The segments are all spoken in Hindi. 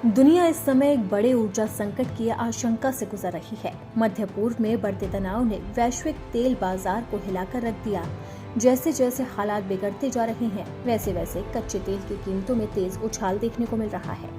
दुनिया इस समय एक बड़े ऊर्जा संकट की आशंका से गुजर रही है। मध्य पूर्व में बढ़ते तनाव ने वैश्विक तेल बाजार को हिलाकर रख दिया। जैसे जैसे हालात बिगड़ते जा रहे हैं, वैसे वैसे कच्चे तेल की कीमतों में तेज उछाल देखने को मिल रहा है।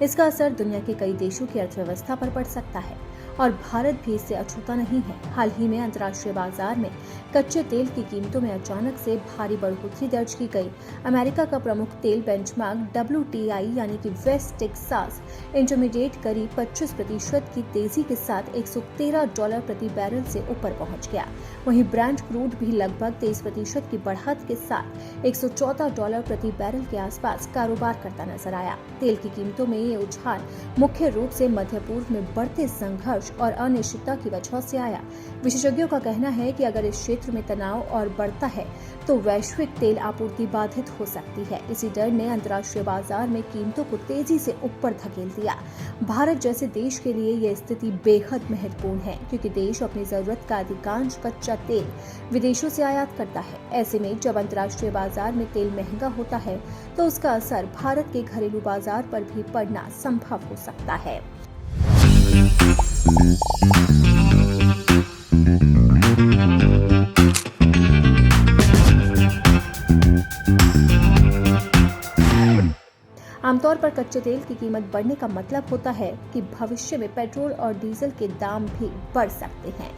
इसका असर दुनिया के कई देशों की अर्थव्यवस्था पर पड़ सकता है और भारत भी इससे अछूता नहीं है। हाल ही में अंतर्राष्ट्रीय बाजार में कच्चे तेल की कीमतों में अचानक से भारी बढ़ोतरी दर्ज की गई। अमेरिका का प्रमुख तेल बेंचमार्क WTI यानी कि वेस्ट टेक्सास इंटरमीडिएट करीब 25% की तेजी के साथ $113 प्रति बैरल से ऊपर पहुंच गया। वहीं ब्रेंट क्रूड भी लगभग 23% की बढ़त के साथ $114 प्रति बैरल के आसपास कारोबार करता नजर आया। तेल की कीमतों में ये उछाल मुख्य रूप से मध्य पूर्व में बढ़ते संघर्ष और अनिश्चितता की वजह से आया। विशेषज्ञों का कहना है कि अगर इस क्षेत्र में तनाव और बढ़ता है तो वैश्विक तेल आपूर्ति बाधित हो सकती है। इसी डर ने अंतर्राष्ट्रीय बाजार में कीमतों को तेजी से ऊपर धकेल दिया। भारत जैसे देश के लिए यह स्थिति बेहद महत्वपूर्ण है, क्योंकि देश अपनी जरूरत का अधिकांश कच्चा तेल विदेशों से आयात करता है। ऐसे में जब अंतर्राष्ट्रीय बाजार में तेल महंगा होता है तो उसका असर भारत के घरेलू बाजार पर भी पड़ना संभव हो सकता है। आमतौर पर कच्चे तेल की कीमत बढ़ने का मतलब होता है कि भविष्य में पेट्रोल और डीजल के दाम भी बढ़ सकते हैं।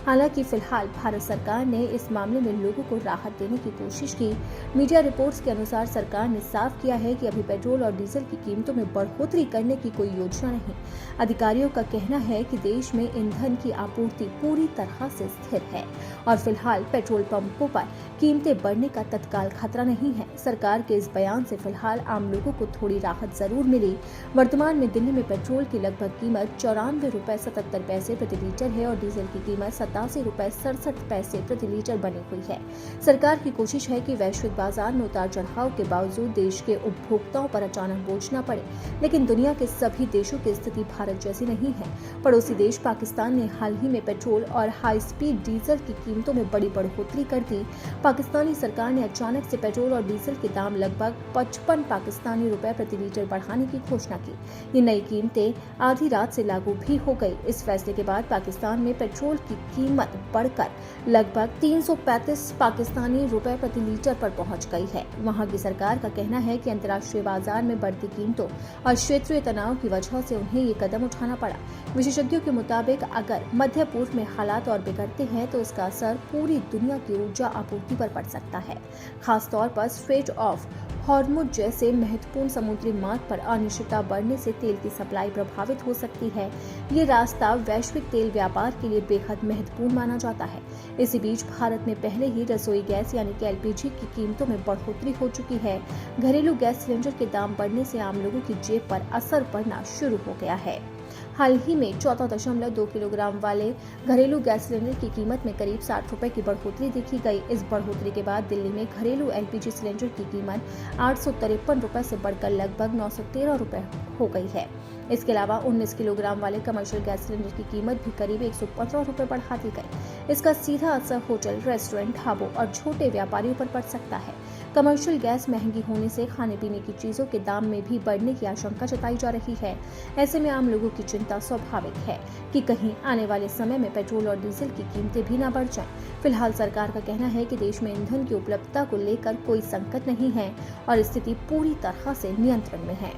हालांकि फिलहाल भारत सरकार ने इस मामले में लोगों को राहत देने की कोशिश की। मीडिया रिपोर्ट्स के अनुसार सरकार ने साफ किया है कि अभी पेट्रोल और डीजल की कीमतों में बढ़ोतरी करने की कोई योजना नहीं। अधिकारियों का कहना है कि देश में ईंधन की आपूर्ति पूरी तरह से स्थिर है और फिलहाल पेट्रोल पंपों पर कीमतें बढ़ने का तत्काल खतरा नहीं है। सरकार के इस बयान से फिलहाल आम लोगों को थोड़ी राहत जरूर मिली। वर्तमान में दिल्ली में पेट्रोल की लगभग कीमत ₹94.77 प्रति लीटर है और डीजल की कीमत ₹87.67 प्रति लीटर बनी हुई है। सरकार की कोशिश है कि वैश्विक बाजार में उतार चढ़ाव के बावजूद देश के उपभोक्ताओं पर अचानक बोझ न पड़े। लेकिन दुनिया के सभी देशों की स्थिति भारत जैसी नहीं है। पड़ोसी देश पाकिस्तान ने हाल ही में पेट्रोल और हाई स्पीड डीजल की कीमतों में बड़ी बढ़ोतरी कर दी। पाकिस्तानी सरकार ने अचानक से पेट्रोल और डीजल के दाम लगभग 55 पाकिस्तानी रुपए प्रति लीटर बढ़ाने की घोषणा की। ये नई कीमतें आधी रात से लागू भी हो गई। इस फैसले के बाद पाकिस्तान में पेट्रोल की कीमत बढ़कर लगभग 335 पाकिस्तानी रुपए प्रति लीटर पर पहुंच गई है। वहां की सरकार का कहना है कि अंतर्राष्ट्रीय बाजार में बढ़ती कीमतों और क्षेत्रीय तनाव की वजह से उन्हें ये कदम उठाना पड़ा। विशेषज्ञों के मुताबिक अगर मध्य पूर्व में हालात और बिगड़ते हैं तो इसका असर पूरी दुनिया की ऊर्जा आपूर्ति पर पड़ सकता है। खासतौर पर स्ट्रेट ऑफ हॉर्मुज जैसे महत्वपूर्ण समुद्री मार्ग पर अनिश्चितता बढ़ने से तेल की सप्लाई प्रभावित हो सकती है। ये रास्ता वैश्विक तेल व्यापार के लिए बेहद महत्वपूर्ण माना जाता है। इसी बीच भारत में पहले ही रसोई गैस यानी कि LPG की कीमतों में बढ़ोतरी हो चुकी है। घरेलू गैस सिलेंडर के दाम बढ़ने से आम लोगों की जेब पर असर पड़ना शुरू हो गया है। हाल ही में 14.2 किलोग्राम वाले घरेलू गैस सिलेंडर की कीमत में करीब 60 रुपए की बढ़ोतरी देखी गई। इस बढ़ोतरी के बाद दिल्ली में घरेलू LPG सिलेंडर की कीमत 853 रुपए से बढ़कर लगभग 913 रुपए हो गई है। इसके अलावा 19 किलोग्राम वाले कमर्शियल गैस सिलेंडर की कीमत भी करीब 115 रुपए बढ़ा दी गई। इसका सीधा असर होटल, रेस्टोरेंट, ढाबों और छोटे व्यापारियों पर पड़ सकता है। कमर्शियल गैस महंगी होने से खाने पीने की चीजों के दाम में भी बढ़ने की आशंका जताई जा रही है। ऐसे में आम लोगों की चिंता स्वाभाविक है कि कहीं आने वाले समय में पेट्रोल और डीजल की कीमतें भी न बढ़ जाएं। फिलहाल सरकार का कहना है कि देश में ईंधन की उपलब्धता को लेकर कोई संकट नहीं है और स्थिति पूरी तरह से नियंत्रण में है।